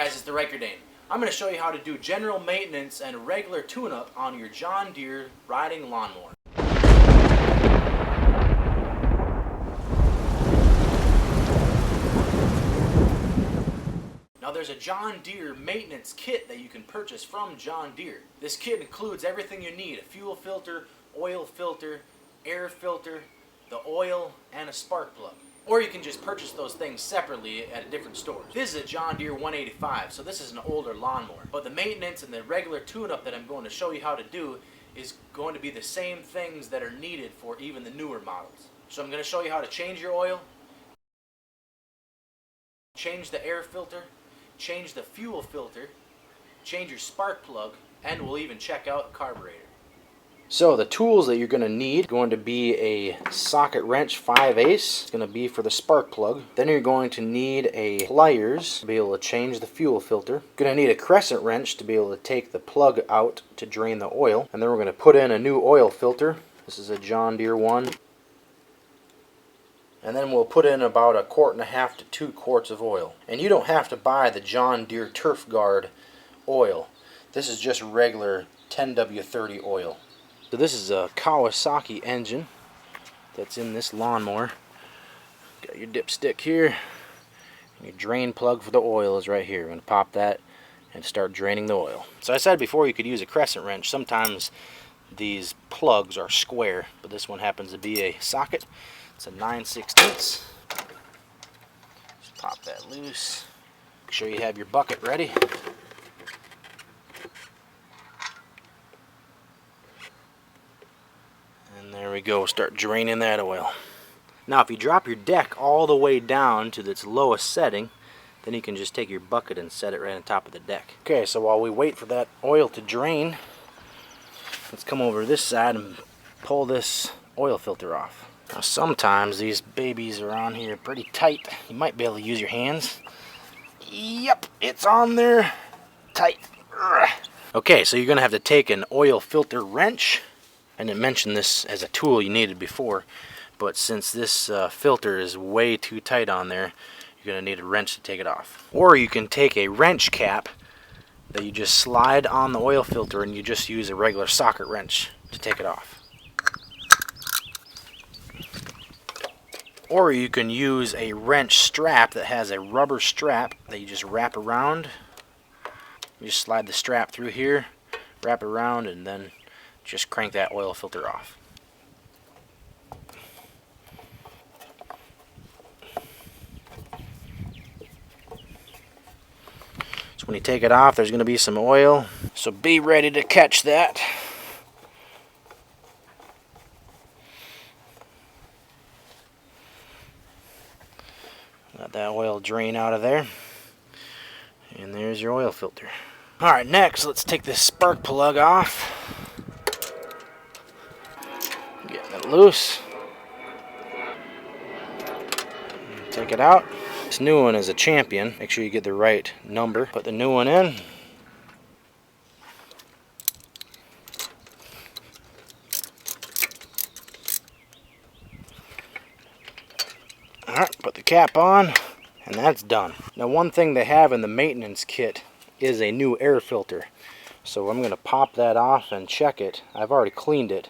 guys, it's TheRykerDane. I'm going to show you how to do general maintenance and regular tune-up on your John Deere Riding Lawnmower. Now there's a John Deere maintenance kit that you can purchase from John Deere. This kit includes everything you need: a fuel filter, oil filter, air filter, the oil, and a spark plug. Or you can just purchase those things separately at a different store. This is a John Deere 185, so this is an older lawnmower. But the maintenance and the regular tune-up that I'm going to show you how to do is going to be the same things that are needed for even the newer models. So I'm going to show you how to change your oil, change the air filter, change the fuel filter, change your spark plug, and we'll even check out the carburetor. So the tools that you're going to need are going to be a socket wrench 5/8. It's going to be for the spark plug. Then you're going to need a pliers to be able to change the fuel filter. You're going to need a crescent wrench to be able to take the plug out to drain the oil. And then we're going to put in a new oil filter. This is a John Deere one. And then we'll put in about 1.5 to 2 quarts of oil. And you don't have to buy the John Deere Turf Guard oil. This is just regular 10W30 oil. So this is a Kawasaki engine that's in this lawnmower. Got your dipstick here, and your drain plug for the oil is right here. We're going to pop that and start draining the oil. So I said before you could use a crescent wrench. Sometimes these plugs are square, but this one happens to be a socket. It's a 9/16. Just pop that loose. Make sure you have your bucket ready. And there we go, start draining that oil. Now if you drop your deck all the way down to its lowest setting, then you can just take your bucket and set it right on top of the deck. Okay, so while we wait for that oil to drain, let's come over to this side and pull this oil filter off. Now sometimes these babies are on here pretty tight. You might be able to use your hands. Yep, it's on there tight. Okay, so you're going to have to take an oil filter wrench. I didn't mention this as a tool you needed before, but since this filter is way too tight on there, you're going to need a wrench to take it off. Or you can take a wrench cap that you just slide on the oil filter and you just use a regular socket wrench to take it off. Or you can use a wrench strap that has a rubber strap that you just wrap around. You just slide the strap through here, wrap it around, and then just crank that oil filter off. So when you take it off, there's going to be some oil. So be ready to catch that. Let that oil drain out of there. And there's your oil filter. Alright, next let's take this spark plug off. Getting it loose. Take it out. This new one is a champion. Make sure you get the right number. Put the new one in. Alright, put the cap on, and that's done. Now one thing they have in the maintenance kit is a new air filter. So I'm going to pop that off and check it. I've already cleaned it.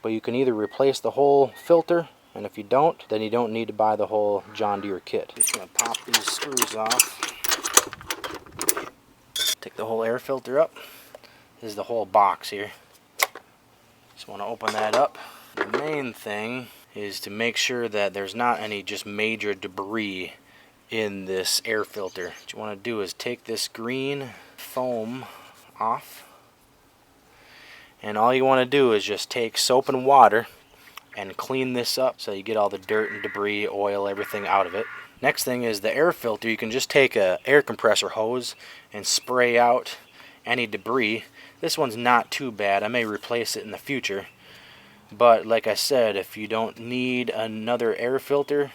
But you can either replace the whole filter, and if you don't, then you don't need to buy the whole John Deere kit. Just going to pop these screws off. Take the whole air filter up. This is the whole box here. Just want to open that up. The main thing is to make sure that there's not any just major debris in this air filter. What you want to do is take this green foam off. And all you want to do is just take soap and water and clean this up so you get all the dirt and debris, oil, everything out of it. Next thing is the air filter. You can just take a air compressor hose and spray out any debris. This one's not too bad. I may replace it in the future. But like I said, if you don't need another air filter,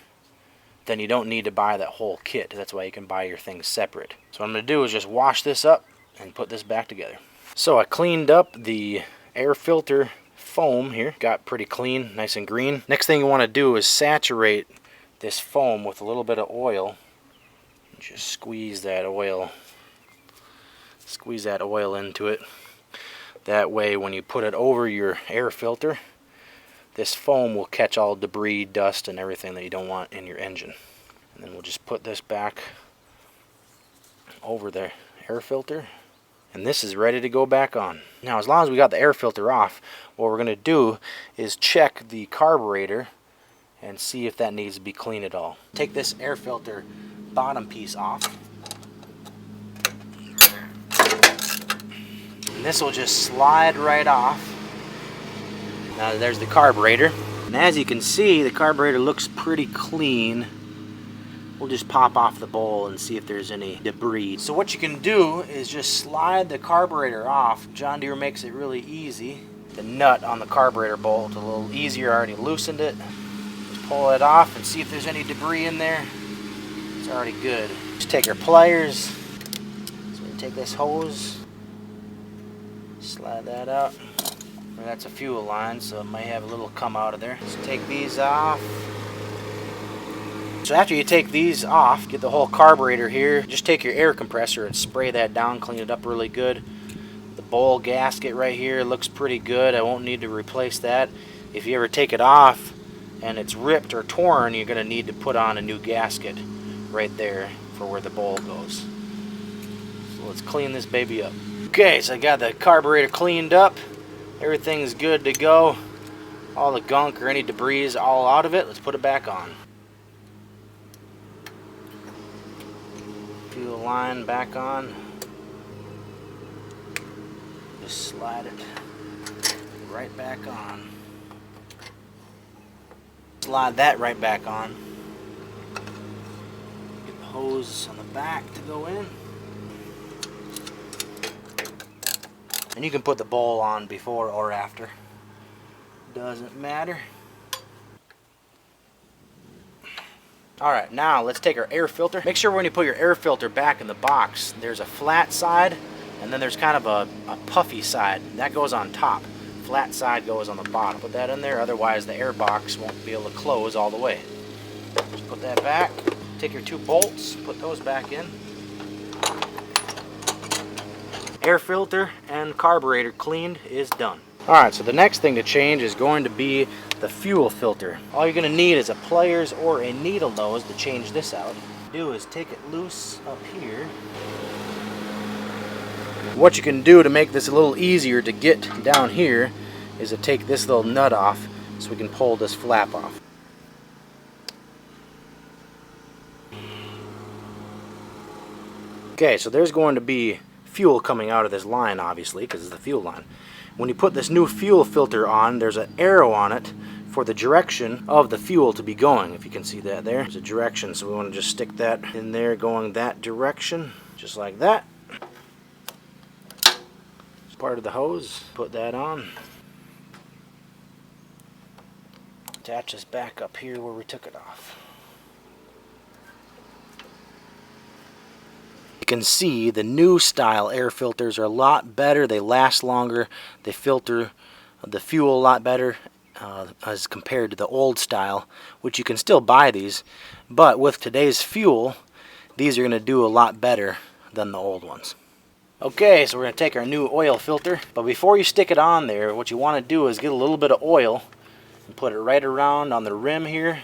then you don't need to buy that whole kit. That's why you can buy your things separate. So what I'm going to do is just wash this up and put this back together. So I cleaned up the air filter foam here. Got pretty clean, nice and green. Next thing you want to do is saturate this foam with a little bit of oil. Just squeeze that oil Squeeze that oil into it. That way when you put it over your air filter, this foam will catch all debris, dust, and everything that you don't want in your engine. And then we'll just put this back over the air filter. And this is ready to go back on. Now, as long as we got the air filter off, what we're going to do is check the carburetor and see if that needs to be cleaned at all. Take this air filter bottom piece off. And this will just slide right off. Now there's the carburetor. And as you can see, the carburetor looks pretty clean. We'll just pop off the bowl and see if there's any debris. So what you can do is just slide the carburetor off. John Deere makes it really easy. The nut on the carburetor bolt a little easier. I already loosened it. Just pull it off and see if there's any debris in there. It's already good. Just take our pliers. So we take this hose, slide that out. That's a fuel line, so it might have a little come out of there. Just take these off. So after you take these off, get the whole carburetor here, just take your air compressor and spray that down, clean it up really good. The bowl gasket right here looks pretty good. I won't need to replace that. If you ever take it off and it's ripped or torn, you're going to need to put on a new gasket right there for where the bowl goes. So let's clean this baby up. Okay, so I got the carburetor cleaned up. Everything's good to go. All the gunk or any debris is all out of it. Let's put it back on. Fuel line back on. Just slide it right back on. Slide that right back on. Get the hose on the back to go in. And you can put the bowl on before or after. Doesn't matter. Alright, now let's take our air filter. Make sure when you put your air filter back in the box, there's a flat side and then there's kind of a puffy side. That goes on top. Flat side goes on the bottom. Put that in there, otherwise the air box won't be able to close all the way. Just put that back. Take your two bolts, put those back in. Air filter and carburetor cleaned is done. Alright, so the next thing to change is going to be the fuel filter. All you're going to need is a pliers or a needle nose to change this out. What you do is take it loose up here. What you can do to make this a little easier to get down here is to take this little nut off so we can pull this flap off. Okay, so there's going to be fuel coming out of this line, obviously, because it's the fuel line. When you put this new fuel filter on, there's an arrow on it for the direction of the fuel to be going. If you can see that there, there's a direction, so we want to just stick that in there going that direction, just like that. It's part of the hose. Put that on. Attach this back up here where we took it off. You can see the new style air filters are a lot better. They last longer. They filter the fuel a lot better as compared to the old style, which you can still buy these, but with today's fuel, these are going to do a lot better than the old ones. Okay, so we're going to take our new oil filter, but before you stick it on there, what you want to do is get a little bit of oil and put it right around on the rim here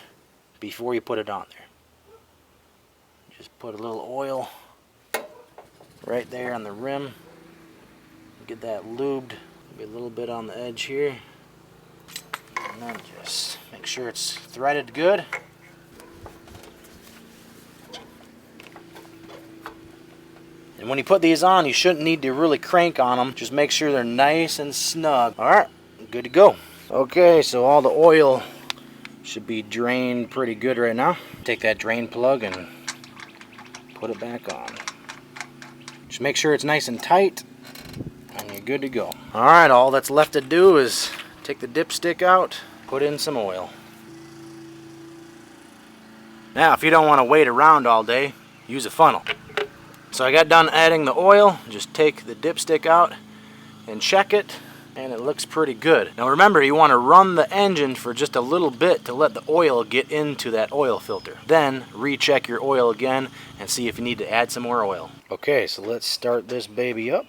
before you put it on there. Just put a little oil right there on the rim. Get that lubed. Maybe a little bit on the edge here. And then just make sure it's threaded good. And when you put these on, you shouldn't need to really crank on them. Just make sure they're nice and snug. Alright, good to go. Okay, so all the oil should be drained pretty good right now. Take that drain plug and put it back on. Just make sure it's nice and tight, and you're good to go. Alright, all that's left to do is take the dipstick out, put in some oil. Now, if you don't want to wait around all day, use a funnel. So I got done adding the oil. Just take the dipstick out and check it, and it looks pretty good. Now remember, you want to run the engine for just a little bit to let the oil get into that oil filter. Then recheck your oil again and see if you need to add some more oil. Okay, so let's start this baby up.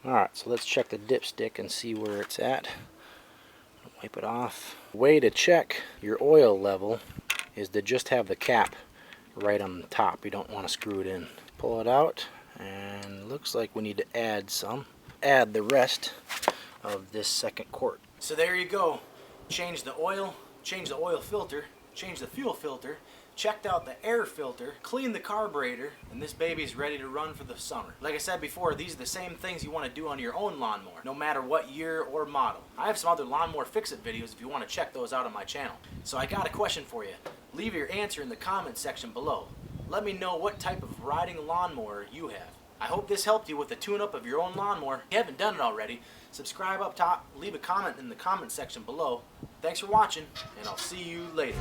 Alright, so let's check the dipstick and see where it's at. Wipe it off. Way to check your oil level is to just have the cap right on the top. You don't want to screw it in. Pull it out, and looks like we need to add some. Add the rest of this second quart. So there you go. Change the oil filter, change the fuel filter, checked out the air filter, cleaned the carburetor, and this baby's ready to run for the summer. Like I said before, these are the same things you want to do on your own lawnmower, no matter what year or model. I have some other lawnmower fix-it videos if you want to check those out on my channel. So I got a question for you. Leave your answer in the comment section below. Let me know what type of riding lawnmower you have. I hope this helped you with the tune-up of your own lawnmower. If you haven't done it already, subscribe up top, leave a comment in the comment section below. Thanks for watching, and I'll see you later.